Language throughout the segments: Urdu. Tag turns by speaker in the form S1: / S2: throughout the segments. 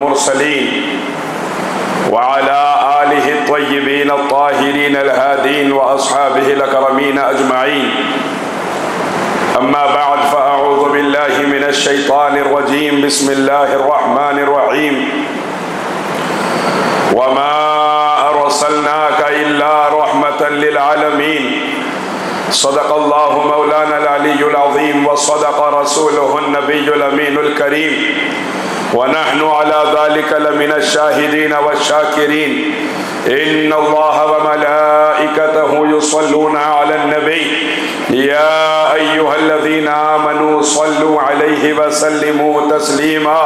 S1: المرسلين وعلى آله الطيبين الطاهرين الهادين وأصحابه الأكرمين أجمعين. أما بعد فأعوذ بالله من الشيطان الرجيم. بسم الله الرحمن الرحيم. وما أرسلناك إلا رحمة للعالمين. صدق الله مولانا العلي العظيم وصدق رسوله النبي الأمين الكريم ونحن على ذلك لمن الشاهدين والشاكرين. إن الله وملائكته يصلون على النبي يا أيها الذين آمنوا صلوا عليه وسلموا تسليما.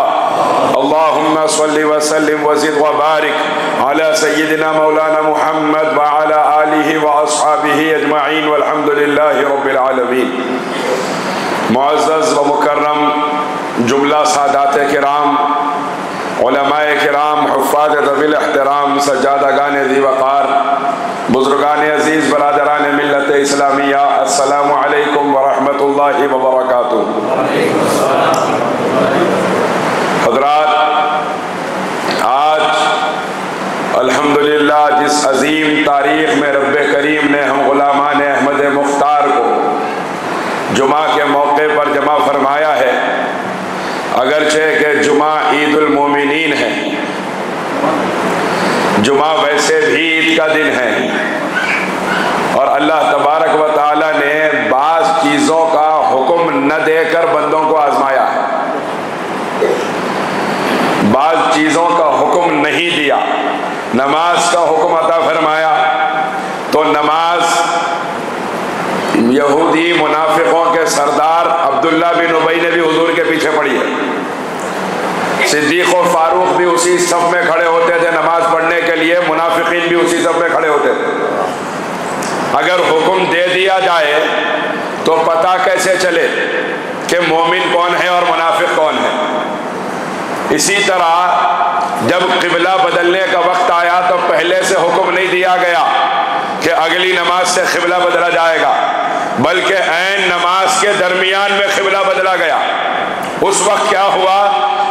S1: اللهم صل وسلم وزد وبارك على سيدنا مولانا محمد وعلى آله وأصحابه أجمعين والحمد لله رب العالمين. معزز و مکرم جملہ سادات کرام، علماء کرام، حفاظ ذوی احترام، سجادگان ذی وقار، بزرگان عزیز، برادران ملت اسلامیہ، السلام علیکم ورحمۃ اللہ وبرکاتہ. حضرات، آج الحمدللہ جس عظیم تاریخ میں رب کریم نے ہم غلامان احمد مختار کو جمعہ کے موقع پر جمع فرمایا ہے، اگرچہ کہ جمعہ عید المومنین ہے، جمعہ ویسے بھی عید کا دن ہے، اور اللہ تبارک و تعالی نے بعض چیزوں کا حکم نہ دے کر بندوں کو آزمایا ہے. بعض چیزوں کا حکم نہیں دیا. نماز کا حکم عطا فرمایا تو نماز یہودی منافقوں کے سردار عبداللہ بن ابی نے بھی حضور کے پیچھے پڑھی ہے. صدیق و فاروق بھی اسی صف میں کھڑے ہوتے تھے نماز پڑھنے کے لیے، منافقین بھی اسی صف میں کھڑے ہوتے تھے. اگر حکم دے دیا جائے تو پتہ کیسے چلے کہ مومن کون ہے اور منافق کون ہے؟ اسی طرح جب قبلہ بدلنے کا وقت آیا تو پہلے سے حکم نہیں دیا گیا کہ اگلی نماز سے قبلہ بدلا جائے گا، بلکہ عین نماز کے درمیان میں قبلہ بدلا گیا. اس وقت کیا ہوا؟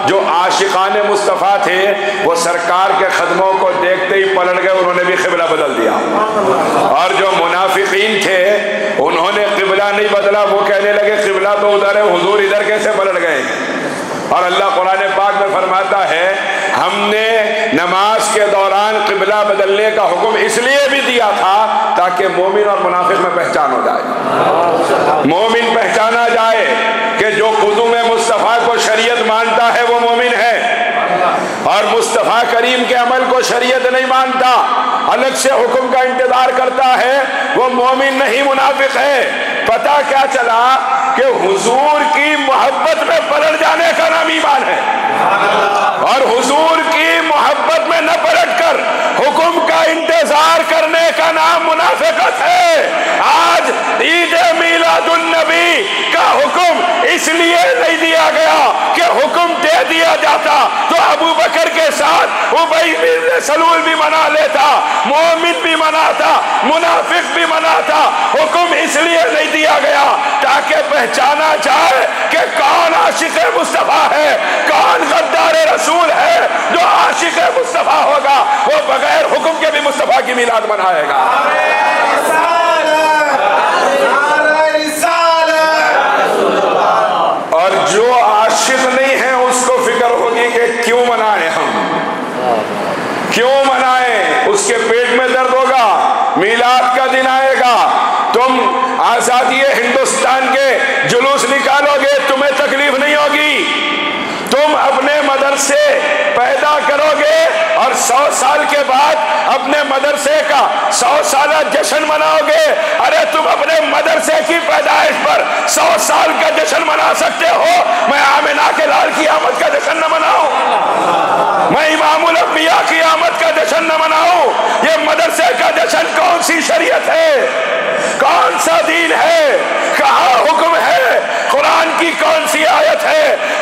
S1: جو عاشقان مصطفیٰ تھے وہ سرکار کے قدموں کو دیکھتے ہی پلٹ گئے، انہوں نے بھی قبلہ بدل دیا. اور جو منافقین تھے انہوں نے قبلہ نہیں بدلا، وہ کہنے لگے قبلہ تو ادھر ہے، حضور ادھر کیسے پلٹ گئے؟ اور اللہ قرآن پاک میں فرماتا ہے ہم نے نماز کے دوران قبلہ بدلنے کا حکم اس لیے بھی دیا تھا تاکہ مومن اور منافق میں پہچان ہو جائے. مومن پہچانا جائے کہ جو قدوم مصطفیٰ کو شریعت مانتا ہے وہ مومن ہے، اور مصطفیٰ کریم کے عمل کو شریعت نہیں مانتا، الگ سے حکم کا انتظار کرتا ہے، وہ مومن نہیں منافق ہے. پتہ کیا چلا کہ حضور کی محبت میں پلٹ جانے کا نام ایمان ہے، اور حضور کی محبت میں نہ پلٹ کر حکم کا انتظار کرنے کا نام منافقت ہے. آج عید میلاد النبی کا حکم اس لیے نہیں دیا گیا کہ حکم دے دیا جاتا تو ابو بکر کے ساتھ ابی بن سلول بھی منا لیتا، مومن بھی مناتا، منافق بھی مناتا. حکم اس لیے نہیں دیا گیا تاکہ پہچانا جائے کہ کون عاشق مصطفیٰ ہے، کون غدار رسول ہے. جو عاشق مصطفیٰ ہوگا وہ بغیر حکم کے بھی مصطفیٰ کی میلاد منائے گا. اور جو عاشق نہیں ہے اس کو فکر ہوگی کہ کیوں منائیں، ہم کیوں منائیں، اس کے پیٹ میں درد ہوگا. میلاد کا دن آئے گا، تم آزادی ہندوستان کے جلوس نکالو گے، تمہیں تکلیف نہیں ہوگی. تم اپنے مدرسے پیدا کرو گے اور 100 سال کے بعد اپنے مدرسے کا 100 سالہ جشن مناؤ گے. ارے تم اپنے مدرسے کی پیدائش پر 100 سال کا جشن منا سکتے ہو، میں آمنہ کے لال کی آمد کا جشن نہ مناؤں، میں امام الانبیاء کی آمد کا جشن نہ مناؤں. یہ مدرسے کا جشن کون سی شریعت ہے، کون سا دین ہے، کہاں حکم ہے، قرآن کی کون سی آیت ہے،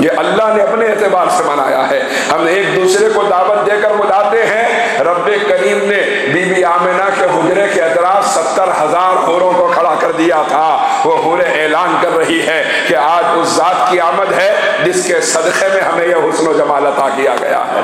S1: یہ اللہ نے اپنے اعتبار سے بنایا ہے. ہم ایک دوسرے کو دعوت دے کر بلاتے ہیں. رب کریم نے بی بی آمنہ کے حجرے کے اطراف 70,000 حوروں کو کھڑا کر دیا تھا. وہ حوریں اعلان کر رہی ہے کہ آج اس ذات کی آمد ہے جس کے صدقے میں ہمیں یہ حسن و جمال عطا کیا گیا ہے.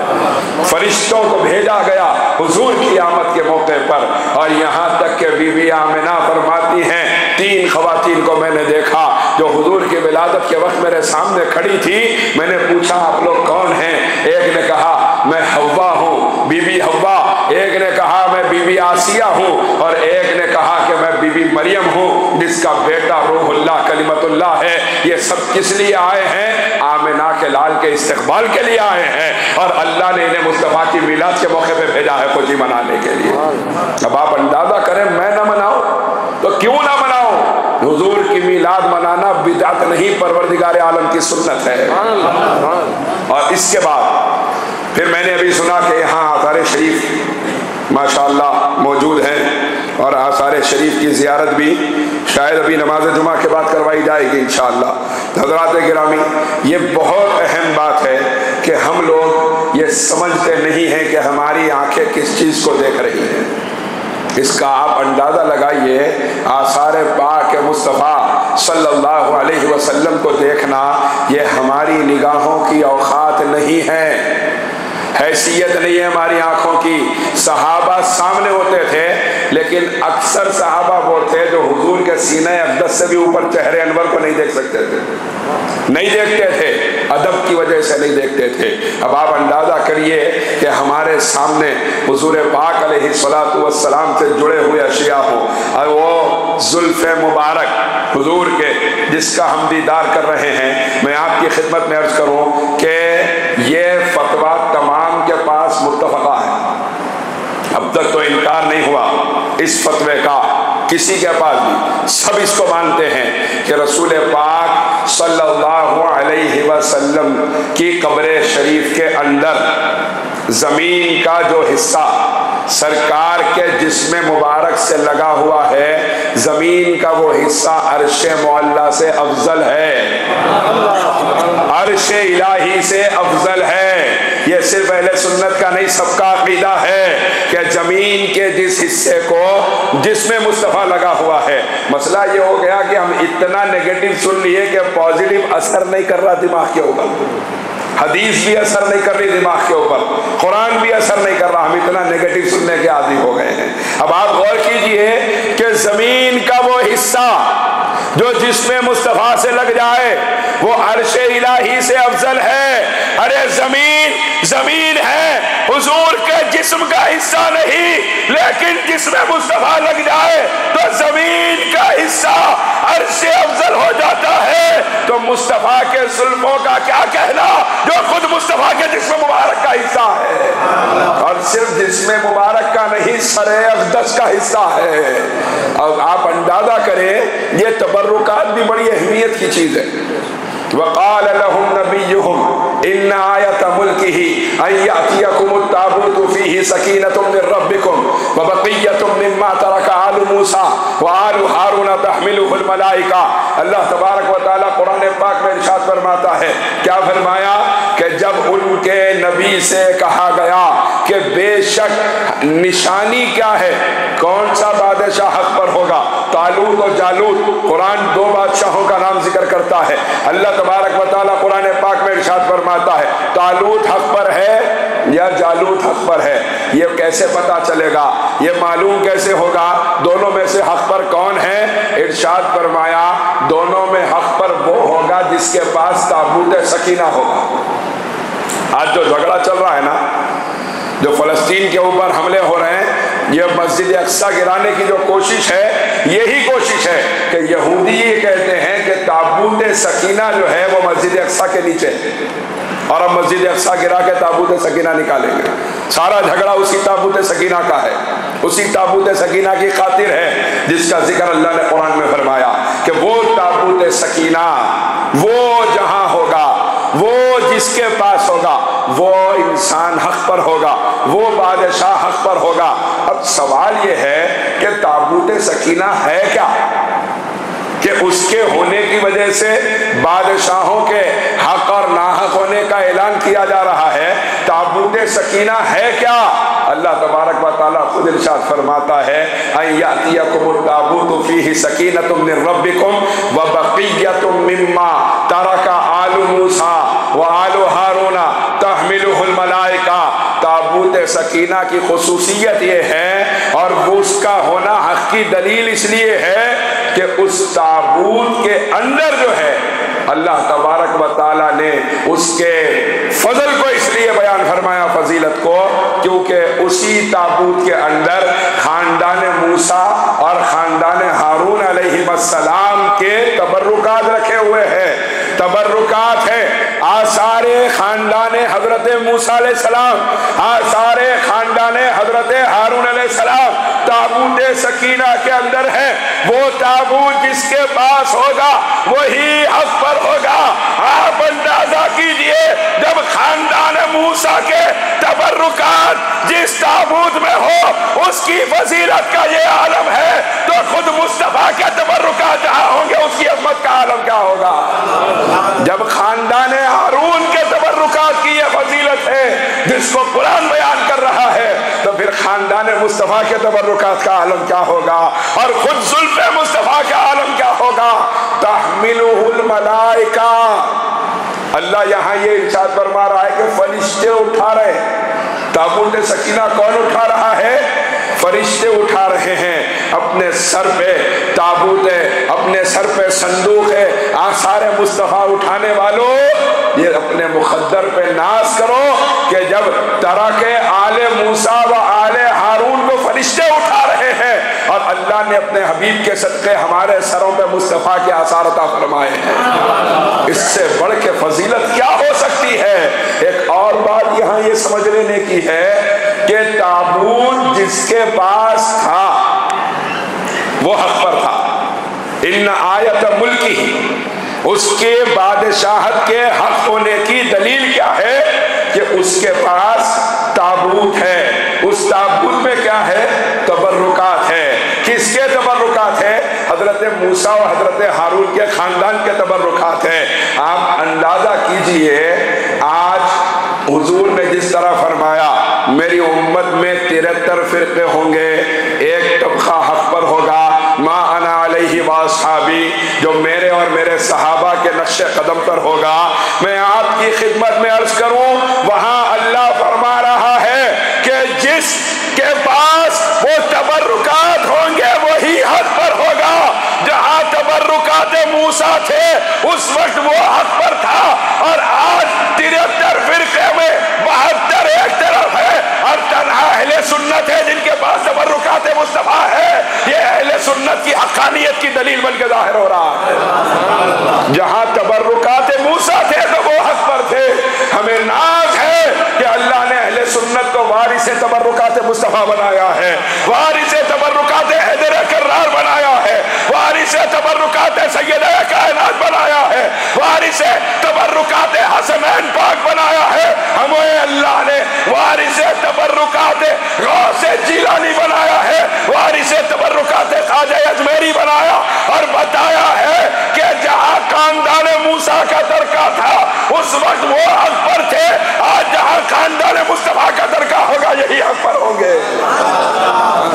S1: فرشتوں کو بھیجا گیا حضور کی آمد کے موقع پر. اور یہاں تک کہ بی بی آمنہ فرماتی ہیں 3 خواتین کو میں نے دیکھا جو حضور کی ولادت کے وقت میرے سامنے کھڑی تھی. میں نے پوچھا آپ لوگ کون ہیں؟ ایک نے کہا میں حوا ہوں، بی بی حوا. ایک نے کہا میں بی بی آسیہ ہوں، اور ایک نے کہا کہ میں بی بی مریم ہوں جس کا بیٹا روح اللہ کلمت اللہ ہے. یہ سب کس لیے آئے ہیں؟ آمنہ کے لال کے استقبال کے لیے آئے ہیں. اور اللہ نے انہیں مصطفیٰ کی میلاد کے موقع پہ بھیجا ہے خوشی منانے کے لیے. اب آپ اندازہ کریں میں نہ مناؤں تو کیوں نہ مناؤں؟ حضور کی میلاد منانا بدعت نہیں، پروردگار عالم کی سنت ہے. اور اس کے بعد پھر میں نے ابھی سنا کہ یہاں آثار شریف ماشاءاللہ موجود ہیں، اور آثار شریف کی زیارت بھی شاید ابھی نماز جمعہ کے بعد کروائی جائے گی انشاءاللہ. حضرات گرامی، یہ بہت اہم بات ہے کہ ہم لوگ یہ سمجھتے نہیں ہیں کہ ہماری آنکھیں کس چیز کو دیکھ رہی ہیں. اس کا آپ اندازہ لگائیے، آثار پاک مصطفیٰ صلی اللہ علیہ وسلم کو دیکھنا یہ ہماری نگاہوں کی اوقات نہیں ہے، حیثیت نہیں ہے ہماری آنکھوں کی. صحابہ سامنے ہوتے تھے، لیکن اکثر صحابہ وہ تھے جو حضور کے سینہ اقدس سے بھی اوپر چہرے انور کو نہیں دیکھ سکتے تھے، نہیں دیکھتے تھے، ادب کی وجہ سے نہیں دیکھتے تھے. اب آپ اندازہ کریے کہ ہمارے سامنے حضور پاک علیہ الصلوۃ والسلام سے جڑے ہوئے اشیاء ہوں، اور وہ زلف مبارک حضور کے جس کا ہم دیدار کر رہے ہیں. میں آپ کی خدمت میں عرض کروں کہ یہ فتویٰ تمام کے پاس متفقہ ہے. اب تک تو انکار نہیں ہوا اس فتوے کا کسی کے پاس بھی. سب اس کو مانتے ہیں کہ رسول پاک صلی اللہ علیہ وسلم کی قبر شریف کے اندر زمین کا جو حصہ سرکار کے جسم مبارک سے لگا ہوا ہے، زمین کا وہ حصہ عرش معلیٰ سے افضل ہے، عرش الہی سے افضل ہے. یہ صرف اہل سنت کا نہیں، سب کا عقیدہ ہے کہ زمین کے جس حصے کو جسم مصطفیٰ لگا ہوا ہے. مسئلہ یہ ہو گیا کہ ہم اتنا نیگیٹو سن لیے کہ پازیٹو اثر نہیں کر رہا دماغ کے اوپر، حدیث بھی اثر نہیں کر رہی دماغ کے اوپر، قرآن بھی اثر نہیں کر رہا. ہم اتنا نیگیٹو سننے کے عادی ہو گئے ہیں. اب آپ غور کیجئے کہ زمین کا وہ حصہ جو جسم مصطفیٰ سے لگ جائے وہ عرش الہی سے افضل ہے. ارے زمین ہے، حضور کے جسم کا حصہ نہیں، لیکن جسم مصطفیٰ لگ جائے تو زمین کا حصہ عرش سے افضل ہو جاتا ہے. تو مصطفیٰ کے زلفوں کا کیا کہنا جو خود مصطفیٰ کے جسم مبارک کا حصہ ہے، اور صرف جسم مبارک کا نہیں، سر اقدس کا حصہ ہے. اب آپ اندازہ کریں یہ تبرکات بھی بڑی اہمیت کی چیز ہے. وقال لهم نبيهم ان آیۃ ملکہ ان یأتیکم التابوت فیہ سکینۃ من ربکم وبقیۃ مما ترک آل موسیٰ وآل ہارون تحملہ الملائکہ. اللہ تبارک و تعالیٰ قرآن پاک میں ارشاد فرماتا ہے، کیا فرمایا کہ جب ان کے نبی سے کہا گیا کہ بے شک نشانی کیا ہے، کون سا بادشاہ حق پر ہوگا، طالوت اور جالوت. قرآن 2 بادشاہوں کا نام ذکر کرتا ہے. اللہ تبارک و تعالیٰ قرآن پاک میں ارشاد فرماتا ہے طالوت حق پر ہے یا جالوت حق پر ہے. یہ کیسے پتا چلے گا، یہ معلوم کیسے ہوگا دونوں میں سے حق پر کون ہے؟ ارشاد فرمایا دونوں میں حق پر وہ ہوگا جس کے پاس تابوت سکینہ ہوگا. آج جو جھگڑا چل رہا ہے نا، جو فلسطین کے اوپر حملے ہو رہے ہیں، یہ مسجد اقصیٰ گرانے کی جو کوشش ہے، یہی کوشش ہے کہ یہودی یہ کہتے ہیں کہ تابوت سکینہ جو ہے وہ مسجد اقصیٰ کے نیچے ہے، اور ہم مسجد اقصیٰ گرا کے تابوت سکینہ نکالیں گے. سارا جھگڑا اسی تابوت سکینہ کا ہے، اسی تابوت سکینہ کی خاطر ہے جس کا ذکر اللہ نے قرآن میں فرمایا کہ وہ تابوت سکینہ وہ جہاں ہوگا، وہ جس کے پاس ہوگا، وہ انسان حق پر ہوگا، وہ بادشاہ حق پر ہوگا. اب سوال یہ ہے کہ تابوت سکینہ ہے کیا کہ اس کے ہونے کی وجہ سے بادشاہوں کے حق اور ناحق ہونے کا اعلان کیا جا رہا ہے۔ تابوت سکینہ ہے کیا؟ اللہ تبارک و تعالیٰ خود ارشاد فرماتا ہے ان یاتیکم التابوت فیہ سکینۃ من ربکم وبقیۃ مما ترک آل موسیٰ وآل ہارون تحملہ الملائکہ۔ تابوت سکینہ کی خصوصیت یہ ہے اور اس کا ہونا حق کی دلیل اس لیے ہے کہ اس تابوت کے اندر جو ہے اللہ تبارک و تعالیٰ نے اس کے فضل کو اس لیے بیان فرمایا، فضیلت کو، کیونکہ اسی تابوت کے اندر خاندان موسیٰ اور خاندان ہارون علیہ السلام کے تبرکات رکھے ہوئے ہیں۔ تبرکات ہے آثار خاندان حضرت موسیٰ علیہ السلام، آثار خاندان حضرت ہارون علیہ السلام تابوت سکینہ کے اندر ہے۔ وہ تابوت جس کے پاس ہوگا وہی حق پر ہوگا۔ آپ اندازہ کیجئے جب خاندان موسیٰ کے تبرکات جس تابوت میں ہو اس کی فضیلت کا یہ عالم ہے، تو خود مصطفیٰ کے تبرکات جہاں ہوں گے اس کی عظمت کا عالم کیا ہوگا؟ جب خاندان ہارون کے تبرکات کی یہ فضیلت ہے جس کو قرآن بیان کر رہا ہے، تو پھر خاندان مصطفیٰ کے تبرکات کا عالم کیا ہوگا؟ اور خود زلف مصطفیٰ کا عالم کیا ہوگا؟ تحملہ الملائکہ۔ اللہ یہاں یہ ارشاد فرما رہا ہے کہ فرشتے اٹھا رہے ہیں۔ تابوت سکینہ کون اٹھا رہا ہے؟ فرشتے اٹھا رہے ہیں۔ اپنے سر پہ تابوت ہے، اپنے سر پہ صندوق ہے، آثار مصطفیٰ اٹھانے والوں یہ اپنے مقدر پہ ناز کرو کہ جب ترک آل موسیٰ و آل ہارون کو فرشتے اٹھا رہے ہیں اور اللہ نے اپنے حبیب کے صدقے ہمارے سروں پہ مصطفیٰ کے آثار عطا فرمائے ہیں، اس سے بڑھ کے فضیلت کیا ہو سکتی ہے؟ ایک اور بات یہاں یہ سمجھ لینے کی ہے کہ تابوت جس کے پاس تھا وہ حق پر تھا۔ ان آیت ملکی، اس کے بادشاہت کے حق ہونے کی دلیل کیا ہے کہ اس کے پاس تابوت ہے۔ اس تابوت میں کیا ہے؟ تبرکات ہے۔ کس کے تبرکات ہے؟ حضرت موسیٰ اور حضرت ہارون کے خاندان کے تبرکات ہے۔ آپ اندازہ کیجئے آج حضور نے جس طرح فرمایا میری امت میں 73 فرقے ہوں گے، ایک طبقہ حق پر ہوگا، ما انا علیہ واصحابی، جو میرے اور میرے صحابہ کے نقش قدم پر ہوگا۔ میں آپ کی خدمت میں عرض کروں، وہاں اللہ فرما رہا ہے کہ جس کے پاس وہ تبرکات ہوں گے وہی حق پر ہوگا۔ جہاں تبرکات موسیٰ تھے اس وقت وہ حق پر تھا، اور آج 73 فرقے میں 72 ایک طرف ہے اور تنہا اہل سنت ہے جن کے پاس تبرکات مصطفیٰ ہے۔ یہ اہل سنت کی حقانیت کی دلیل بن کے ظاہر ہو رہا ہے۔ جہاں تبرکات موسیٰ تھے تو وہ حق پر تھے۔ ہمیں ناز ہے کہ اللہ نے اہل سنت کو وارث تبرکات مصطفیٰ بنایا ہے، وارث تبرکات حیدر کرار بنایا ہے، وارث تبرکات سیدہ کائنات بنایا ہے، وارث تبرکات حسنین پاک بنایا ہے۔ ہمیں اللہ نے وارث تبرکات غوث جیلانی بنایا ہے، وارث تبرکات خواجہ اجمیری بنایا، اور بتایا ہے کہ جہاں خاندان موسیٰ کا ترکہ تھا اس وقت وہ حق پر تھے، آج جہاں خاندان مصطفیٰ کا ترکہ ہوگا یہی حق پر ہوں گے۔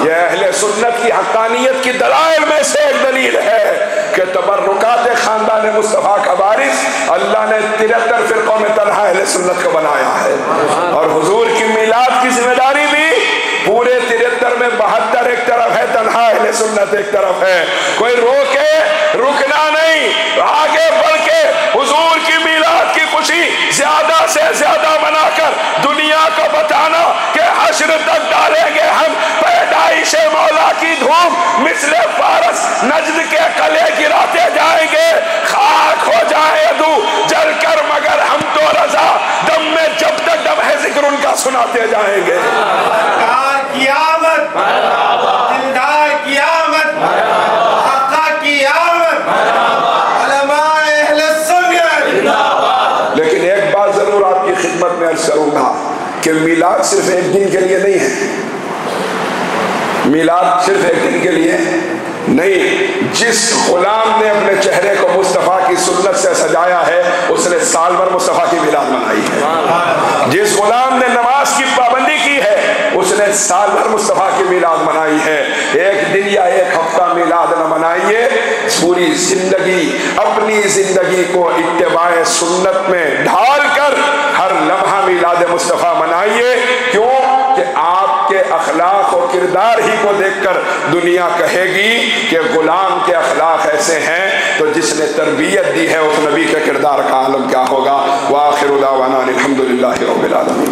S1: یہ اہل سنت کی حقانیت کی دلائل میں سے ایک دلیل ہے کہ تبرکات خاندان مصطفیٰ کا وارث اللہ نے 73 فرقوں میں تنہا اہل سنت کو بنایا ہے، اور حضور کی میلاد کی ذمہ داری بھی پورے 73 میں 72 ایک طرف ہے، تنہا اہل سنت ایک طرف ہے۔ کوئی روکے رکنا نہیں، آگے بڑھ کے حضور کی میلاد کی خوشی زیادہ سے زیادہ منا کر دنیا کو بتانا کہ حشر تک ڈالیں گے ہم پیدائش مولا کی دھوم، مثل فارس نجد کے قلعے گراتے جائیں گے، خاک ہو جائے ادو جل کر مگر ہم تو رضا، دم میں جب تک دم ہے ذکر ان کا سناتے جائیں گے۔
S2: کی آمد، زندہ کی آمد، آقا کی آمد، علماء اہل سنت۔
S1: لیکن ایک بات ضرور آپ کی خدمت میں عرض کروں گا کہ میلاد صرف ایک دن کے لیے نہیں ہے، میلاد صرف ایک دن کے لیے نہیں، جس غلام نے اپنے چہرے کو مصطفیٰ کی سنت سے سجایا ہے اس نے سال بھر مصطفیٰ کی میلاد منائی ہے۔ جس غلام نے نماز کی پابندی کی ہے اس نے سال بھر مصطفیٰ کی میلاد منائی ہے۔ ایک دن یا ایک ہفتہ میلاد نہ منائیے، پوری زندگی اپنی زندگی کو اتباع سنت میں ڈھال کر ہر لمحہ میلاد مصطفیٰ منائیے۔ کیوں کہ آپ کے اخلاق و کردار ہی کو دیکھ کر دنیا کہے گی کہ غلام کے اخلاق ایسے ہیں تو جس نے تربیت دی ہے اس نبی کے کردار کا عالم کیا ہوگا۔ وآخر دعوانا الحمدللہ رب العالمین۔